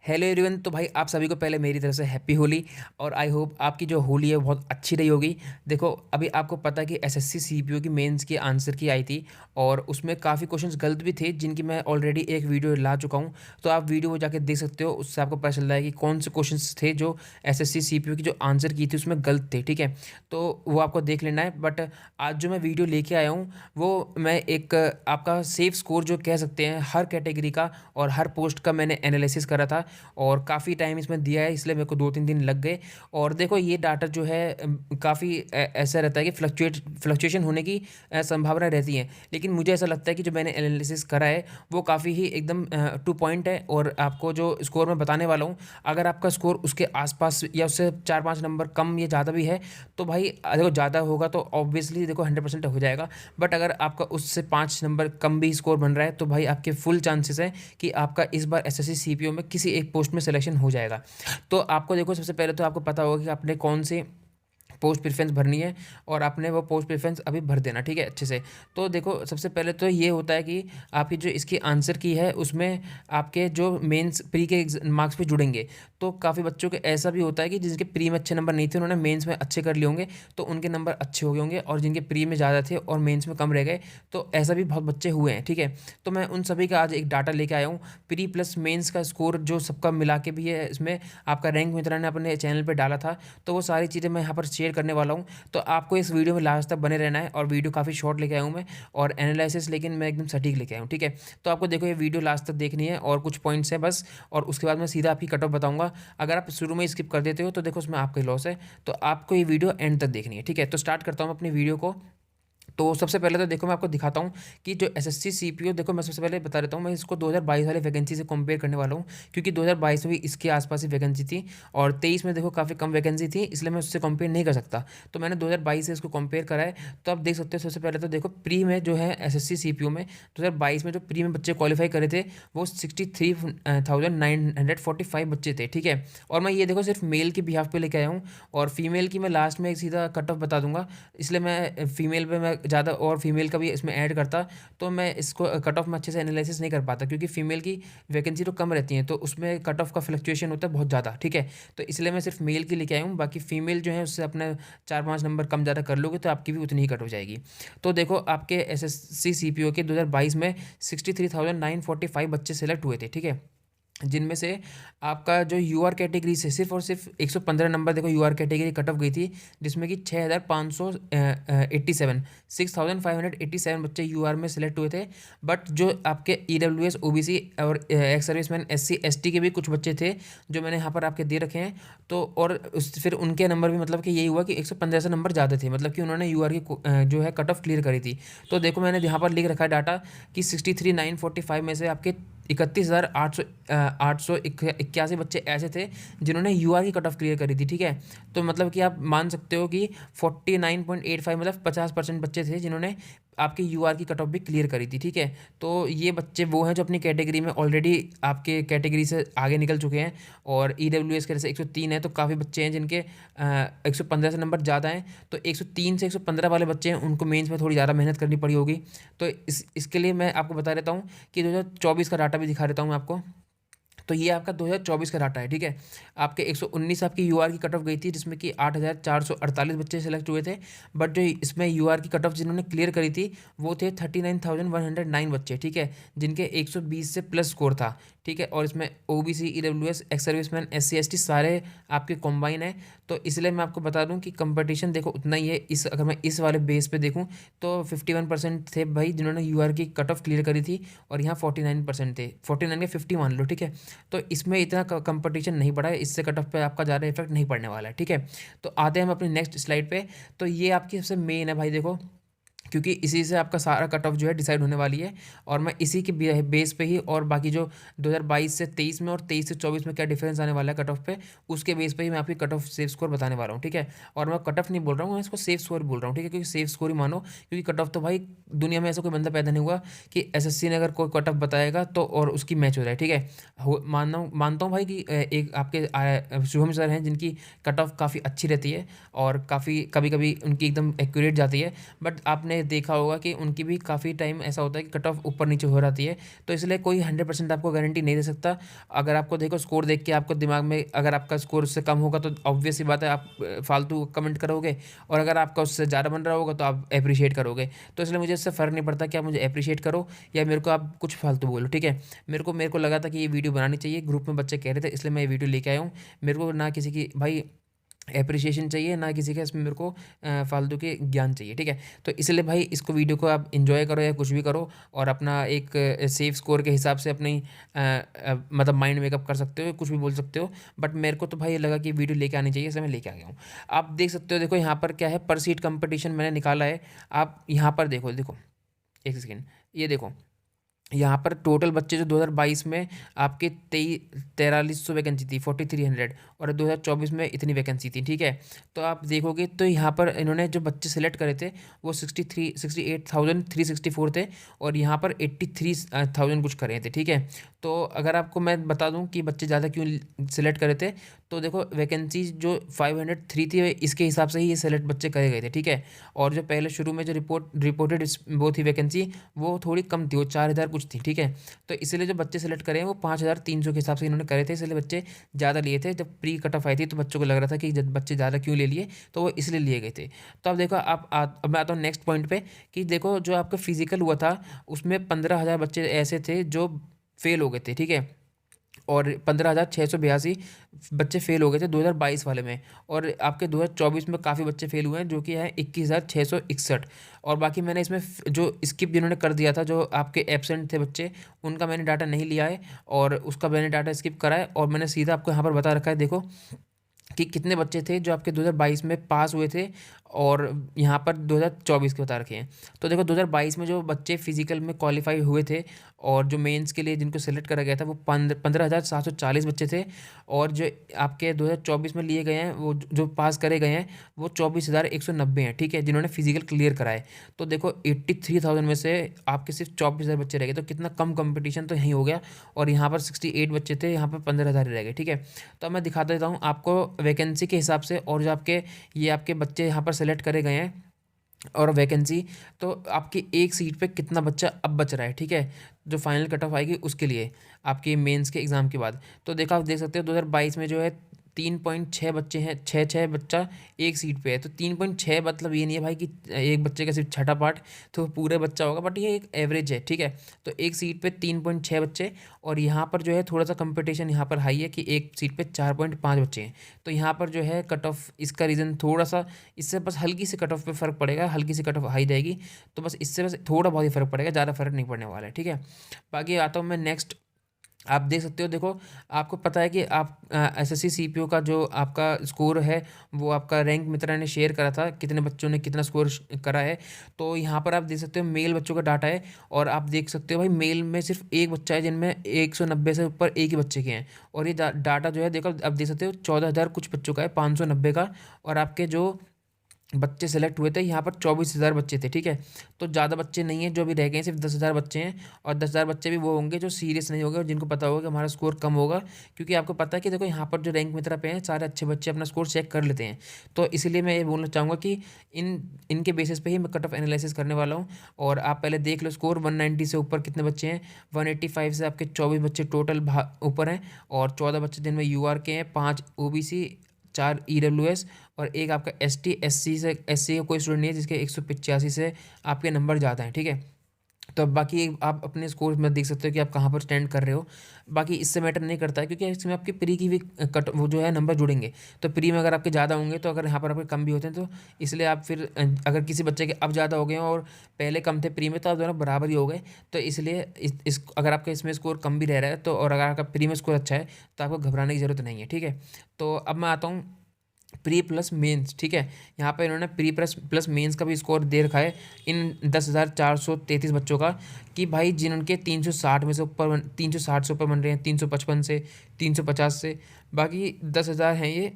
Hello everyone. तो भाई आप सभी को पहले मेरी तरफ से हैप्पी होली। और आई होप आपकी जो होली है वो बहुत अच्छी रही होगी। देखो, अभी आपको पता है कि एसएससी सीपीओ की मेंस की आंसर की आई थी और उसमें काफ़ी क्वेश्चंस गलत भी थे जिनकी मैं ऑलरेडी एक वीडियो ला चुका हूँ। तो आप वीडियो को जाके देख सकते हो, उससे आपको पता चल रहा है कि कौन से क्वेश्चंस थे जो एसएससी सीपीओ की जो आंसर की थी उसमें गलत थे। ठीक है, तो वो आपको देख लेना है। बट आज जो मैं वीडियो लेके आया हूँ वो मैं एक आपका सेफ स्कोर जो कह सकते हैं हर कैटेगरी का और हर पोस्ट का मैंने एनालिसिस करा था और काफ़ी टाइम इसमें दिया है, इसलिए मेरे को 2-3 दिन लग गए। और देखो, ये डाटा जो है काफ़ी ऐसा रहता है कि फ्लक्चुएशन होने की संभावना रहती है, लेकिन मुझे ऐसा लगता है कि जो मैंने एनालिसिस करा है वो काफ़ी ही एकदम टू पॉइंट है। और आपको जो स्कोर मैं बताने वाला हूँ, अगर आपका स्कोर उसके आसपास या उससे 4-5 नंबर कम या ज़्यादा भी है तो भाई देखो, ज़्यादा होगा तो ऑब्वियसली देखो 100% हो जाएगा। बट अगर आपका उससे 5 नंबर कम भी स्कोर बन रहा है तो भाई आपके फुल चांसेस हैं कि आपका इस बार एसएससी सीपीओ में किसी एक पोस्ट में सिलेक्शन हो जाएगा। तो आपको देखो, सबसे पहले तो आपको पता होगा कि आपने कौन से पोस्ट प्रेफरेंस भरनी है और आपने वो पोस्ट प्रेफरेंस अभी भर देना, ठीक है, अच्छे से। तो देखो, सबसे पहले तो ये होता है कि आपकी जो इसकी आंसर की है उसमें आपके जो मेंस प्री के मार्क्स पे जुड़ेंगे। तो काफ़ी बच्चों के ऐसा भी होता है कि जिनके प्री में अच्छे नंबर नहीं थे, उन्होंने मेंस में अच्छे कर लिए होंगे तो उनके नंबर अच्छे हो गए होंगे, और जिनके प्री में ज़्यादा थे और मेंस में कम रह गए, तो ऐसा भी बहुत बच्चे हुए हैं। ठीक है, तो मैं उन सभी का आज एक डाटा लेके आया हूँ। प्री प्लस मेंस का स्कोर जो सबका मिला के भी है, इसमें आपका रैंक मित्रा ने अपने चैनल पर डाला था, तो वो सारी चीज़ें मैं यहाँ पर शेयर करने वाला हूँ। तो आपको इस वीडियो में लास्ट तक बने रहना है। और वीडियो काफ़ी शॉर्ट लेके आया हूँ मैं, और एनालिसिस लेकिन मैं एकदम सटीक लेके आया हूँ। ठीक है, तो आपको देखो, ये वीडियो लास्ट तक देखनी है और कुछ पॉइंट्स हैं बस, और उसके बाद मैं सीधा आपकी कट ऑफ बताऊंगा। अगर आप शुरू में स्किप कर देते हो तो देखो, उसमें आपका ही लॉस है। तो आपको ये वीडियो एंड तक देखनी है। ठीक है, तो स्टार्ट करता हूँ अपनी वीडियो को। तो सबसे पहले तो देखो, मैं आपको दिखाता हूँ कि जो एसएससी सीपीओ, देखो मैं सबसे पहले बता देता हूँ, मैं इसको 2022 वाले वैकेंसी से कंपेयर करने वाला हूँ, क्योंकि 2022 में भी इसके आसपास ही वैकेंसी थी और 23 में देखो काफ़ी कम वैकेंसी थी, इसलिए मैं उससे कंपेयर नहीं कर सकता। तो मैंने 2022 से इसको कंपेयर करा है। तो आप देख सकते हो, सबसे पहले तो देखो, प्री में जो है एसएससी सीपीओ में 2022 में जो प्री में बच्चे क्वालिफाई करे थे वो 63,945 बच्चे थे। ठीक है, और मैं ये देखो सिर्फ मेल के बिहाफ पे लेके आया हूँ, और फीमेल की मैं लास्ट में एक सीधा कट ऑफ बता दूंगा, इसलिए मैं फीमेल पे मैं ज़्यादा और फीमेल का भी इसमें ऐड करता तो मैं इसको कट ऑफ में अच्छे से एनालिसिस नहीं कर पाता, क्योंकि फीमेल की वैकेंसी तो कम रहती है तो उसमें कट ऑफ का फ्लक्चुएशन होता है बहुत ज़्यादा। ठीक है, तो इसलिए मैं सिर्फ मेल की लेके आया हूँ। बाकी फीमेल जो है उससे अपना 4-5 नंबर कम ज़्यादा कर लोगे तो आपकी भी उतनी ही कट हो जाएगी। तो देखो, आपके एसएससी सीपीओ के 2022 में 63,945 बच्चे सेलेक्ट हुए थे। ठीक है, जिनमें से आपका जो यूआर कैटेगरी से सिर्फ और सिर्फ 115 नंबर देखो यूआर कैटेगरी कट ऑफ गई थी, जिसमें कि 6,587 6,587 बच्चे यूआर में सिलेक्ट हुए थे। बट जो आपके ईडब्ल्यूएस ओबीसी और एक्स सर्विसमैन एससी एसटी के भी कुछ बच्चे थे जो मैंने यहाँ पर आपके दे रखे हैं। तो और फिर उनके नंबर भी, मतलब कि यही हुआ कि 115 से नंबर ज़्यादा थे, मतलब कि उन्होंने यूआर की जो है कट ऑफ क्लियर करी थी। तो देखो, मैंने यहाँ पर लिख रखा है डाटा कि 63,945 में से आपके 31,881 बच्चे ऐसे थे जिन्होंने यूआर की कट ऑफ क्लियर करी थी। ठीक है, तो मतलब कि आप मान सकते हो कि 49.85, मतलब 50% बच्चे थे जिन्होंने आपके यूआर की कट ऑफ भी क्लियर करी थी। ठीक है, तो ये बच्चे वो हैं जो अपनी कैटेगरी में ऑलरेडी आपके कैटेगरी से आगे निकल चुके हैं। और ईडब्ल्यूएस के जैसे 103 है, तो काफ़ी बच्चे हैं जिनके 115 से नंबर ज़्यादा हैं। तो 103 से 115 वाले बच्चे हैं, उनको मेंस में थोड़ी ज़्यादा मेहनत करनी पड़ी होगी। तो इसके लिए मैं आपको बता देता हूँ कि 2024 का डाटा भी दिखा देता हूँ मैं आपको। तो ये आपका 2024 का डाटा है। ठीक है, आपके 119 आपकी यूआर की कट ऑफ गई थी, जिसमें कि 8,448 बच्चे सेलेक्ट हुए थे। बट जो इसमें यूआर की कट ऑफ जिन्होंने क्लियर करी थी वो थे 39,109 बच्चे। ठीक है, जिनके 120 से प्लस स्कोर था। ठीक है, और इसमें OBC, EWS, ex serviceman, SC ST सारे आपके कॉम्बाइन है। तो इसलिए मैं आपको बता दूं कि कंपटीशन देखो उतना ही है। अगर मैं इस वाले बेस पे देखूं तो 51% थे भाई जिन्होंने यूआर की कट ऑफ क्लियर करी थी, और यहाँ 49% थे, 49 के 50 मान लो। ठीक है, तो इसमें इतना कंपटीशन नहीं बढ़ा है, इससे कट ऑफ पे आपका ज़्यादा इफेक्ट नहीं पड़ने वाला है। ठीक है, तो आते हैं हम अपनी नेक्स्ट स्लाइड पे। तो ये आपकी सबसे मेन है भाई, देखो, क्योंकि इसी से आपका सारा कट ऑफ जो है डिसाइड होने वाली है। और मैं इसी के बेस पे ही, और बाकी जो 2022 से 23 में और 23 से 24 में क्या डिफरेंस आने वाला है कट ऑफ पे, उसके बेस पे ही मैं आपकी कट ऑफ सेफ स्कोर बताने वाला हूँ। ठीक है, और मैं कट ऑफ नहीं बोल रहा हूँ, मैं इसको सेफ स्कोर बोल रहा हूँ। ठीक है, क्योंकि सेफ स्कोर ही मानो, क्योंकि कट ऑफ तो भाई दुनिया में ऐसा कोई बंदा पैदा नहीं हुआ कि एसएससी ने अगर कोई कट ऑफ बताएगा तो और उसकी मैच हो जाए। ठीक है, मानता हूँ भाई कि एक आपके शुभम सर हैं जिनकी कट ऑफ काफ़ी अच्छी रहती है और काफ़ी कभी कभी उनकी एकदम एक्यूरेट जाती है। बट आपने आपने देखा होगा कि उनकी भी काफ़ी टाइम ऐसा होता है कि कट ऑफ ऊपर नीचे हो जाती है। तो इसलिए कोई 100% आपको गारंटी नहीं दे सकता। अगर आपको देखो स्कोर देख के आपको दिमाग में अगर आपका स्कोर उससे कम होगा तो ऑब्वियस सी बात है आप फालतू कमेंट करोगे, और अगर आपका उससे ज़्यादा बन रहा होगा तो आप एप्रिशिएट करोगे। तो इसलिए मुझे इससे फ़र्क नहीं पड़ता कि आप मुझे एप्रिशिएट करो या मेरे को आप कुछ फालतू बोलो, ठीक है। मेरे को लगा था कि ये वीडियो बनानी चाहिए, ग्रुप में बच्चे कह रहे थे, इसलिए मैं ये वीडियो लेके आया हूँ। मेरे को ना किसी की भाई एप्रिसिएशन चाहिए, ना किसी का इसमें मेरे को फालतू के ज्ञान चाहिए, ठीक है। तो इसलिए भाई इसको वीडियो को आप एंजॉय करो या कुछ भी करो, और अपना एक सेफ स्कोर के हिसाब से अपनी मतलब माइंड मेकअप कर सकते हो, कुछ भी बोल सकते हो। बट मेरे को तो भाई ये लगा कि वीडियो लेके आनी चाहिए, इसलिए मैं लेके आ गया हूँ। आप देख सकते हो, देखो यहाँ पर क्या है, पर सीट कंपटीशन मैंने निकाला है। आप यहाँ पर देखो, देखो एक सेकेंड, ये देखो यहाँ पर टोटल बच्चे जो 2022 में आपके 4300 वैकेंसी थी, 4300, और 2024 में इतनी वैकेंसी थी, ठीक है। तो आप देखोगे तो यहाँ पर इन्होंने जो बच्चे सेलेक्ट करे थे वो 68,364 थे, और यहाँ पर 83,000 कुछ करे थे, ठीक है। तो अगर आपको मैं बता दूं कि बच्चे ज़्यादा क्यों सेलेक्ट करे थे, तो देखो वैकेंसी जो 503 थी इसके हिसाब से ही ये सेलेक्ट बच्चे करे गए थे, ठीक है। और जो पहले शुरू में जो रिपोर्टेड वो थी वैकेंसी, वो थोड़ी कम थी, वो 4,000 कुछ थी, ठीक है। तो इसलिए जो बच्चे सेलेक्ट करे हैं वो 5,300 के हिसाब से इन्होंने करे थे, इसलिए बच्चे ज़्यादा लिए थे। जब प्री कट ऑफ आई थी तो बच्चों को लग रहा था कि जब बच्चे ज़्यादा क्यों ले लिए, तो वो इसलिए लिए गए थे। तो अब देखो अब मैं आता हूँ नेक्स्ट पॉइंट पे, कि देखो जो आपका फिजिकल हुआ था उसमें 15,000 बच्चे ऐसे थे जो फेल हो गए थे, ठीक है। और 15,682 बच्चे फेल हो गए थे 2022 वाले में, और आपके 2024 में काफ़ी बच्चे फेल हुए हैं जो कि है 21,661। और बाकी मैंने इसमें जो स्किप जिन्होंने कर दिया था, जो आपके एब्सेंट थे बच्चे, उनका मैंने डाटा नहीं लिया है, और उसका मैंने डाटा स्किप करा है, और मैंने सीधा आपको यहाँ पर बता रखा है, देखो कि कितने बच्चे थे जो आपके 2022 में पास हुए थे, और यहाँ पर 2024 के बता रखे हैं। तो देखो 2022 में जो बच्चे फिजिकल में क्वालिफाई हुए थे और जो मेंस के लिए जिनको सेलेक्ट करा गया था वो 15,740 बच्चे थे, और जो आपके 2024 में लिए गए हैं वो जो पास करे गए हैं वो 24,190 हैं, ठीक है, जिन्होंने फिजिकल क्लियर कराए। तो देखो 83,000 में से आपके सिर्फ 24,000 बच्चे रह गए, तो कितना कम कंपटीशन तो यहीं हो गया। और यहाँ पर 68 बच्चे थे, यहाँ पर 15,000 रह गए, ठीक है। तो अब मैं दिखा देता हूँ आपको वैकेंसी के हिसाब से, और जो आपके बच्चे यहाँ पर सेलेक्ट करे गए हैं और वैकेंसी, तो आपकी एक सीट पे कितना बच्चा अब बच रहा है, ठीक है, जो फाइनल कट ऑफ आएगी उसके लिए आपके मेंस के एग्ज़ाम के बाद। तो देखा, आप देख सकते हो 2022 में जो है 3.6 बच्चे हैं, छः बच्चा एक सीट पे है। तो 3.6 मतलब ये नहीं है भाई कि एक बच्चे का सिर्फ छठा पार्ट तो पूरे बच्चा होगा, बट ये एक एवरेज है, ठीक है। तो एक सीट पे 3.6 बच्चे, और यहाँ पर जो है थोड़ा सा कंपटीशन यहाँ पर हाई है कि एक सीट पे 4.5 बच्चे हैं। तो यहाँ पर जो है कट ऑफ, इसका रीज़न थोड़ा सा, इससे बस हल्की सी कट ऑफ पे फ़र्क पड़ेगा, हल्की सी कट ऑफ हाई जाएगी, तो बस इससे बस थोड़ा बहुत ही फ़र्क पड़ेगा, ज़्यादा फ़र्क नहीं पड़ने वाला है, ठीक है। बाकी आता हूँ मैं नेक्स्ट। आप देख सकते हो, देखो आपको पता है कि आप एसएससी सीपीओ का जो आपका स्कोर है वो आपका रैंक मित्रा ने शेयर करा था, कितने बच्चों ने कितना स्कोर करा है। तो यहाँ पर आप देख सकते हो मेल बच्चों का डाटा है, और आप देख सकते हो भाई मेल में सिर्फ एक बच्चा है जिनमें 190 से ऊपर एक ही बच्चे के हैं। और ये डाटा जो है देखो आप देख सकते हो 14,000 कुछ बच्चों का है, 590 का। और आपके जो बच्चे सेलेक्ट हुए थे यहाँ पर 24,000 बच्चे थे, ठीक है। तो ज़्यादा बच्चे नहीं हैं, जो भी रह गए हैं सिर्फ 10,000 बच्चे हैं, और 10,000 बच्चे भी वो होंगे जो सीरियस नहीं होंगे और जिनको पता होगा कि हमारा स्कोर कम होगा। क्योंकि आपको पता है कि देखो यहाँ पर जो रैंक मित्रा पे हैं सारे अच्छे बच्चे अपना स्कोर चेक कर लेते हैं। तो इसीलिए मैं ये बोलना चाहूँगा कि इनके बेसिस पे ही मैं कट ऑफ एनालिसिस करने वाला हूँ। और आप पहले देख लो स्कोर 190 से ऊपर कितने बच्चे हैं। 185 से आपके 24 बच्चे टोटल ऊपर हैं, और 14 बच्चे जिनमें यूआर के हैं, 5 ओबीसी, 4 ईडब्ल्यूएस, और एक आपका एसटी, एससी का कोई स्टूडेंट नहीं है जिसके 185 से आपके नंबर ज़्यादा हैं, ठीक है। तो अब बाकी आप अपने स्कोर में देख सकते हो कि आप कहाँ पर स्टैंड कर रहे हो। बाकी इससे मैटर नहीं करता है, क्योंकि इसमें आपके प्री की भी कट वो जो है नंबर जुड़ेंगे। तो प्री में अगर आपके ज़्यादा होंगे तो अगर यहाँ पर आपके कम भी होते हैं, तो इसलिए आप फिर अगर किसी बच्चे के अब ज़्यादा हो गए हैं और पहले कम थे प्री में, तो आप दोनों बराबर ही हो गए। तो इसलिए अगर आपका इसमें स्कोर कम भी रह रहा है तो, और अगर आपका प्री में स्कोर अच्छा है तो आपको घबराने की ज़रूरत नहीं है, ठीक है। तो अब मैं आता हूँ प्री प्लस मेंस, ठीक है। यहाँ पे इन्होंने प्री प्लस मेंस का भी स्कोर दे रखा है इन 10,433 बच्चों का, कि भाई जिनके 360 में से ऊपर 360 से ऊपर बन रहे हैं, 355 से, 350 से, बाकी 10,000 हैं ये,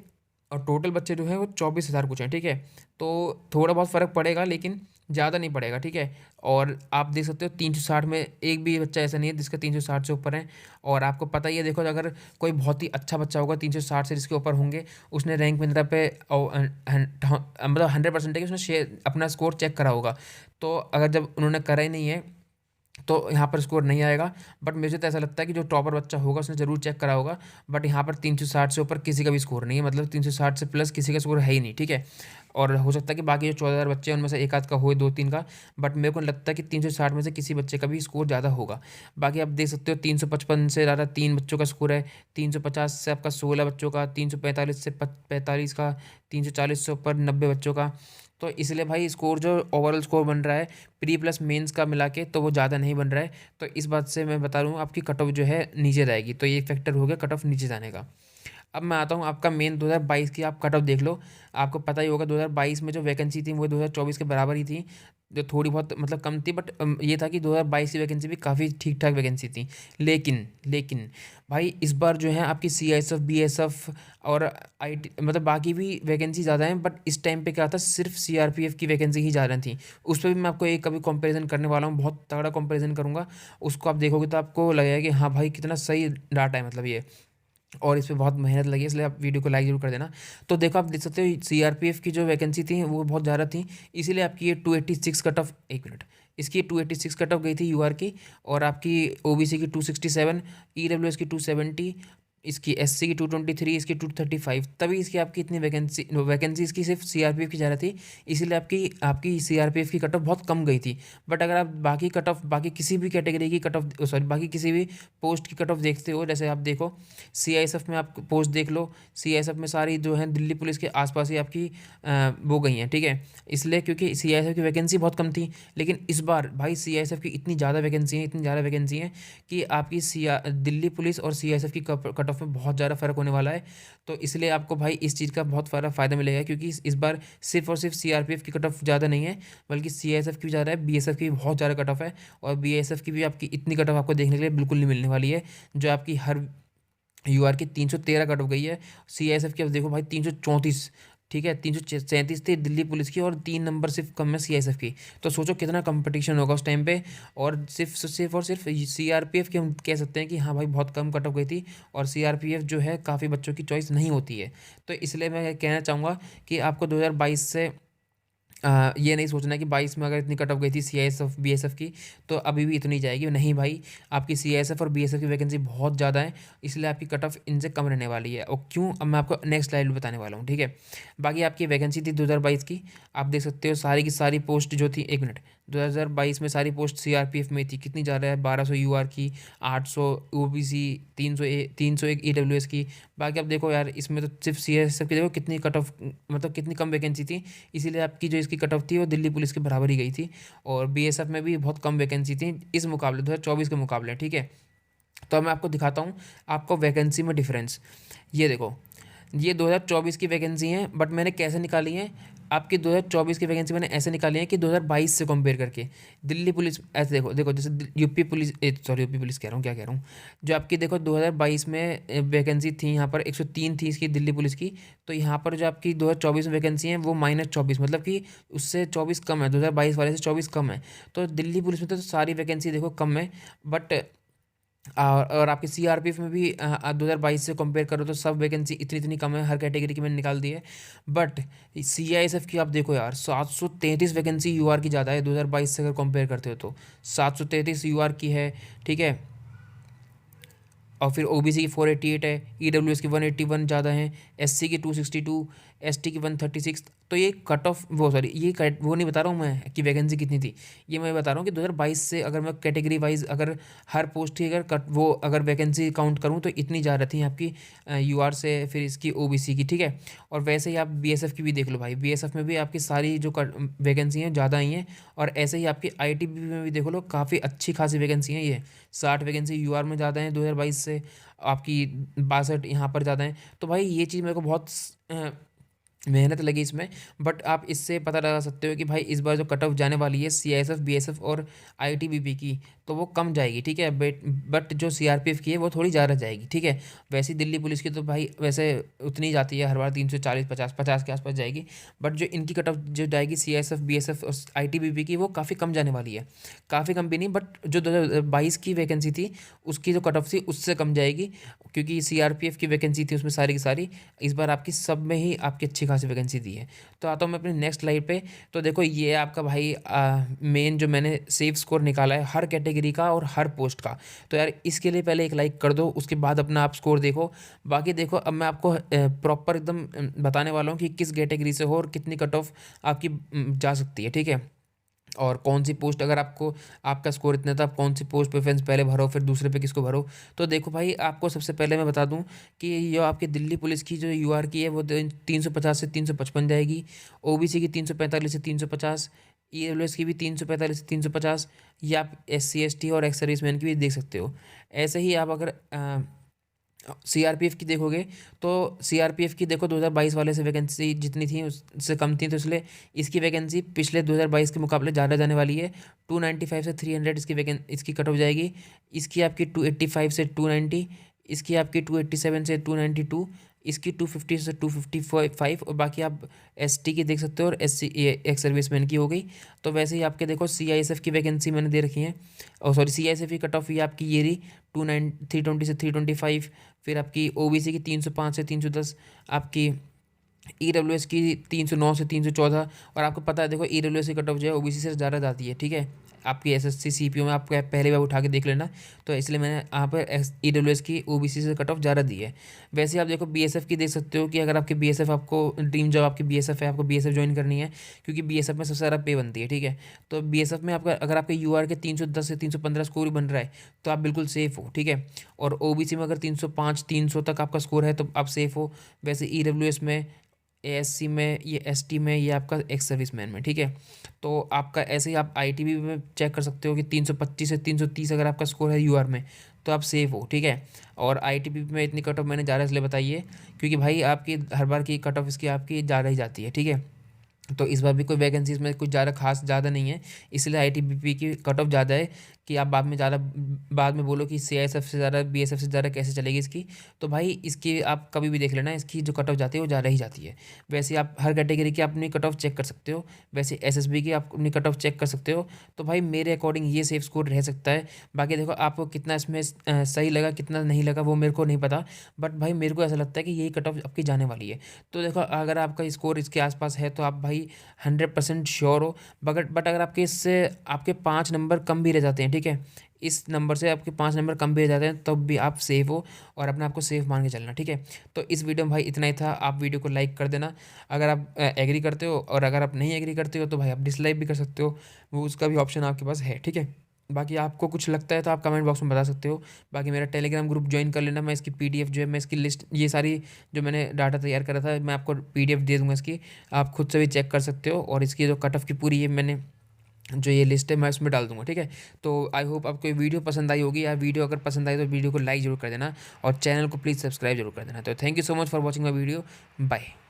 और टोटल बच्चे जो हैं वो 24,000 कुछ हैं, ठीक है। तो थोड़ा बहुत फ़र्क पड़ेगा लेकिन ज़्यादा नहीं पड़ेगा, ठीक है। और आप देख सकते हो 360 में एक भी बच्चा ऐसा नहीं है जिसका 360 से ऊपर है। और आपको पता ही है, देखो अगर कोई बहुत ही अच्छा बच्चा होगा 360 से जिसके ऊपर होंगे, उसने रैंक मित्रा पे मतलब 100% है कि उसने अपना स्कोर चेक करा होगा। तो अगर जब उन्होंने करा ही नहीं है तो यहाँ पर स्कोर नहीं आएगा। बट मुझे तो ऐसा लगता है कि जो टॉपर बच्चा होगा उसने ज़रूर चेक करा होगा। बट यहाँ पर 360 से ऊपर किसी का भी स्कोर नहीं है, मतलब 360 से प्लस किसी का स्कोर है ही नहीं, ठीक है। और हो सकता है कि बाकी जो 14,000 बच्चे हैं उनमें से एक आध का हो, दो तीन का। बट मेरे को नहीं लगता कि 360 में से किसी बच्चे का भी स्कोर ज़्यादा होगा। बाकी आप देख सकते हो 355 से ज़्यादा 3 बच्चों का स्कोर है, 350 से आपका 16 बच्चों का, 345 से 45 का, 340 से ऊपर 90 बच्चों का। तो इसलिए भाई स्कोर जो ओवरऑल स्कोर बन रहा है प्री प्लस मेंस का मिला के, तो वो ज़्यादा नहीं बन रहा है। तो इस बात से मैं बता रहा हूँ आपकी कट ऑफ जो है नीचे रहेगी, तो ये फैक्टर हो गया कट ऑफ नीचे जाने का। अब मैं आता हूँ आपका मेन 2022 की आप कट ऑफ देख लो। आपको पता ही होगा 2022 में जो वैकेंसी थी वो 2024 के बराबर ही थी, जो थोड़ी बहुत मतलब कम थी। बट ये था कि 2022 की वैकेंसी भी काफ़ी ठीक ठाक वैकेंसी थी। लेकिन लेकिन भाई इस बार जो है आपकी CISF BSF और IT मतलब बाकी भी वैकेंसी ज़्यादा हैं। बट इस टाइम पे क्या था, सिर्फ CRPF की वैकेंसी ही ज़्यादा थी। उस पर भी मैं आपको एक कभी कंपैरिजन करने वाला हूँ, बहुत तगड़ा कंपैरिजन करूँगा। उसको आप देखोगे तो आपको लगेगा कि हाँ भाई कितना सही डाटा है मतलब ये, और इस पे बहुत मेहनत लगी है, इसलिए आप वीडियो को लाइक जरूर कर देना। तो देखो आप देख सकते हो CRPF की जो वैकेंसी थी वो बहुत ज़्यादा थी, इसीलिए आपकी ये 286 कट ऑफ, एक मिनट, इसकी 286 कट ऑफ गई थी UR की। और आपकी OBC की 267, EWS की 270, इसकी SC की 223, इसकी 235। तभी इसकी आपकी इतनी वैकेंसी इसकी सिर्फ CRPF की जा रही थी, इसीलिए आपकी आपकी CRPF की कट ऑफ बहुत कम गई थी। बट अगर आप बाकी कट ऑफ, बाकी किसी भी कैटेगरी की कट ऑफ, सॉरी बाकी किसी भी पोस्ट की कट ऑफ देखते हो, जैसे आप देखो CISF में आप पोस्ट देख लो, CISF में सारी जो है दिल्ली पुलिस के आसपास ही आपकी वो गई हैं, ठीक है। इसलिए क्योंकि CISF की वैकेंसी बहुत कम थी। लेकिन इस बार भाई CISF की इतनी ज़्यादा वैकेंसी है, इतनी ज़्यादा वैकेंसी है कि आपकी दिल्ली पुलिस और CISF की कट ऑफ में बहुत ज़्यादा फ़र्क होने वाला है। तो इसलिए आपको भाई इस चीज़ का बहुत सारा फ़ायदा मिलेगा, क्योंकि इस बार सिर्फ और सिर्फ CRPF की कट ऑफ ज़्यादा नहीं है, बल्कि CISF की भी ज़्यादा है, BSF की भी बहुत ज़्यादा कट ऑफ है। और BSF की भी आपकी इतनी कट ऑफ आपको देखने के लिए बिल्कुल नहीं मिलने वाली है, जो आपकी हर UR की 313 कट ऑफ गई है। CISF की अब देखो भाई 334, ठीक है, 337 थी दिल्ली पुलिस की, और 3 नंबर सिर्फ कम है CISF की। तो सोचो कितना कंपटीशन होगा उस टाइम पे। और सिर्फ CRPF की हम कह सकते हैं कि हाँ भाई बहुत कम कट ऑफ गई थी, और CRPF जो है काफ़ी बच्चों की चॉइस नहीं होती है। तो इसलिए मैं कहना चाहूँगा कि आपको 2022 से ये नहीं सोचना कि 22 में अगर इतनी कट ऑफ गई थी CISF BSF की, तो अभी भी इतनी जाएगी, नहीं भाई। आपकी CISF और BSF की वैकेंसी बहुत ज़्यादा है, इसलिए आपकी कट ऑफ इनसे कम रहने वाली है। और क्यों, अब मैं आपको नेक्स्ट स्लाइड में बताने वाला हूँ, ठीक है। बाकी आपकी वैकेंसी थी 2022 की, आप देख सकते हो सारी की सारी पोस्ट जो थी, एक मिनट, 2022 में सारी पोस्ट CRPF में थी, कितनी ज़्यादा है, 1200 UR की, 800 OBC, 301 EWS की। बाकी आप देखो यार इसमें तो सिर्फ CISF की देखो कितनी कट ऑफ, मतलब कितनी कम वैकेंसी थी, इसीलिए आपकी जो इसकी कट ऑफ थी वो दिल्ली पुलिस के बराबर ही गई थी। और BSF में भी बहुत कम वैकेंसी थी इस मुकाबले 2024 के मुकाबले, ठीक है। तो अब मैं आपको दिखाता हूँ आपको वैकेंसी में डिफरेंस। ये देखो, ये 2024 की वैकेंसी है, बट मैंने कैसे निकाली है, आपकी 2024 की वैकेंसी मैंने ऐसे निकाली है कि 2022 से कंपेयर करके। दिल्ली पुलिस, ऐसे देखो देखो जैसे UP police, sorry UP police कह रहा हूँ, क्या कह रहा हूँ, जो आपकी देखो 2022 में वैकेंसी थी यहाँ पर 103 थी इसकी दिल्ली पुलिस की। तो यहाँ पर जो आपकी 2024 में वैकेंसी है वो -24, मतलब कि उससे 24 कम है, 2022 वाले से 24 कम है। तो दिल्ली पुलिस में तो सारी वैकेंसी देखो कम है। बट और आपकी CRPF में भी 2022 से कंपेयर करो तो सब वैकेंसी इतनी इतनी कम है, हर कैटेगरी की मैंने निकाल दी है। बट CISF की आप देखो यार 733 वैकेंसी UR की ज़्यादा है 2022 से अगर कंपेयर करते हो तो 733 UR की है, ठीक है। और फिर OBC की 488 है, EWS की 181 ज़्यादा है, SC की 262, ST की 136। तो ये कट ऑफ, वो सॉरी ये वो नहीं बता रहा हूँ मैं कि वैकेंसी कितनी थी, ये मैं बता रहा हूँ कि 2022 से अगर मैं कैटेगरी वाइज अगर हर पोस्ट की अगर कट वो अगर वैकेंसी काउंट करूँ तो इतनी ज़्यादा थी आपकी UR से, फिर इसकी OBC की, ठीक है। और वैसे ही आप BSF की भी देख लो भाई, BSF में भी आपकी सारी जो वैकेंसी हैं ज़्यादा ही हैं। और ऐसे ही आपकी ITBP में भी देखो लो, काफ़ी अच्छी खासी वैकेंसी हैं। ये 60 वैकेंसी UR में ज़्यादा है 2022 से, आपकी 62 यहाँ पर ज़्यादा है। तो भाई ये चीज़ मेरे को बहुत मेहनत लगी इसमें। बट आप इससे पता लगा सकते हो कि भाई इस बार जो कट ऑफ जाने वाली है CISF BSF और ITBP की, तो वो कम जाएगी, ठीक है। बट जो सीआरपीएफ की है वो थोड़ी ज़्यादा जाएगी, ठीक है। वैसी दिल्ली पुलिस की तो भाई वैसे उतनी जाती है हर बार, 340 50 के आसपास जाएगी। बट जो इनकी कट ऑफ जो जाएगी सीएसएफ बीएसएफ और आईटीबीपी की, वो काफ़ी कम जाने वाली है। काफ़ी कम भी नहीं, बट जो 2022 की वैकेंसी थी उसकी जो कट ऑफ थी उससे कम जाएगी, क्योंकि सीआरपीएफ की वैकेंसी थी उसमें सारी की सारी। इस बार आपकी सब में ही आपकी अच्छी खासी वैकेंसी दी है। तो आता हूँ मैं अपनी नेक्स्ट स्लाइड पे। तो देखो ये है आपका भाई मेन जो मैंने सेफ स्कोर निकाला है हर कैटेगरी का और हर पोस्ट का। तो यार इसके लिए पहले एक लाइक कर दो, उसके बाद अपना आप स्कोर देखो। बाकी देखो अब मैं आपको प्रॉपर एकदम बताने वाला हूँ कि किस कैटेगरी से हो और कितनी कट ऑफ आपकी जा सकती है, ठीक है। और कौन सी पोस्ट, अगर आपको आपका स्कोर इतना था, आप कौन सी पोस्ट प्रेफरेंस पहले भरो फिर दूसरे पे किसको भरो। तो देखो भाई आपको सबसे पहले मैं बता दूं कि ये आपकी दिल्ली पुलिस की जो यूआर की है वो 350 से 355 जाएगी। ओबीसी की 345 से 350, ईडब्ल्यूएस की भी 345 से 350। या आप एससी एसटी और एक्स सर्विसमैन की भी देख सकते हो। ऐसे ही आप अगर सीआरपीएफ की देखोगे तो सीआरपीएफ की देखो 2022 वाले से वैकेंसी जितनी थी उससे कम थी, तो इसलिए इसकी वैकेंसी पिछले 2022 के मुकाबले ज़्यादा जाने वाली है। 295 से 300 इसकी कट ऑफ जाएगी। इसकी आपकी 285 से 290, इसकी आपकी 287 से 292, इसकी 250 से 255। और बाकी आप एसटी की देख सकते हो और एससी एक्स सर्विसमैन की हो गई। तो वैसे ही आपके देखो सीआईएसएफ की वैकेंसी मैंने दे रखी है, और सॉरी सीआईएसएफ की कट ऑफ ये आपकी ये रही 320 से 325। फिर आपकी ओबीसी की 305 से 310, आपकी ईडब्ल्यूएस की 309 से 314। और आपको पता है देखो ईडब्ल्यूएस की कट ऑफ जो है ओबीसी से ज़्यादा जाती है, ठीक है। आपकी एसएससी सीपीओ में आपको पहले बार उठा के देख लेना। तो इसलिए मैंने यहाँ पर ईडब्ल्यूएस की ओबीसी से कट ऑफ ज़्यादा दी है। वैसे आप देखो बीएसएफ की देख सकते हो कि अगर आपकी बीएसएफ आपको ड्रीम जॉब आपकी बीएसएफ है, आपको बीएसएफ ज्वाइन करनी है, क्योंकि बीएसएफ में सबसे ज़्यादा पे बनती है, ठीक है। तो बीएसएफ में आपका अगर आपके यूआर के 310 से 315 स्कोर बन रहा है तो आप बिल्कुल सेफ़ हो, ठीक है। और ओबीसी में अगर 305 300 तक आपका स्कोर है तो आप सेफ़ हो। वैसे ईडब्ल्यूएस में, एएससी में, ये एसटी में, ये आपका एक्स सर्विसमैन में, ठीक है। तो आपका ऐसे ही आप आईटीबीपी में चेक कर सकते हो कि 325 से 330 अगर आपका स्कोर है यूआर में तो आप सेफ हो, ठीक है। और आईटीबीपी में इतनी कट ऑफ मैंने ज़्यादा इसलिए बताई है क्योंकि भाई आपकी हर बार की कट ऑफ इसकी आपकी ज़्यादा ही जाती है, ठीक है। तो इस बार भी कोई वैकेंसी इसमें कुछ ज़्यादा खास ज़्यादा नहीं है, इसलिए आईटीबीपी की कट ऑफ ज़्यादा है कि आप बाद में बोलो कि सीआईएसएफ से ज़्यादा बीएसएफ से ज़्यादा कैसे चलेगी इसकी। तो भाई इसकी आप कभी भी देख लेना, इसकी जो कट ऑफ जाती है वो ज़्यादा ही जाती है। वैसे आप हर कैटेगरी की अपनी कट ऑफ चेक कर सकते हो, वैसे एसएसबी की आप अपनी कट ऑफ चेक कर सकते हो। तो भाई मेरे अकॉर्डिंग ये सेफ स्कोर रह सकता है। बाकी देखो आपको कितना इसमें सही लगा कितना नहीं लगा वो मेरे को नहीं पता, बट भाई मेरे को ऐसा लगता है कि यही कट ऑफ आपकी जाने वाली है। तो देखो अगर आपका स्कोर इसके आसपास है तो आप भाई 100% श्योर हो। बट अगर आपके इससे आपके 5 नंबर कम भी रह जाते हैं, ठीक है, इस नंबर से आपके 5 नंबर कम भी रह जाते हैं तब भी आप सेफ हो और अपने आप को सेफ मान के चलना, ठीक है। तो इस वीडियो में भाई इतना ही था। आप वीडियो को लाइक कर देना अगर आप एग्री करते हो, और अगर आप नहीं एग्री करते हो तो भाई आप डिसलाइक भी कर सकते हो, वो उसका भी ऑप्शन आपके पास है, ठीक है। बाकी आपको कुछ लगता है तो आप कमेंट बॉक्स में बता सकते हो। बाकी मेरा टेलीग्राम ग्रुप ज्वाइन कर लेना, मैं इसकी पीडीएफ जो है मैं इसकी लिस्ट ये सारी जो मैंने डाटा तैयार करा था मैं आपको पीडीएफ दे दूंगा इसकी, आप खुद से भी चेक कर सकते हो। और इसकी जो कट ऑफ की पूरी ये मैंने जो ये लिस्ट है मैं उसमें डाल दूंगा, ठीक है। तो आई होप आपको ये वीडियो पसंद आई होगी। यार वीडियो अगर पसंद आई तो वीडियो को लाइक जरूर कर देना और चैनल को प्लीज़ सब्सक्राइब जरूर कर देना। तो thank you so much for watching my video, bye.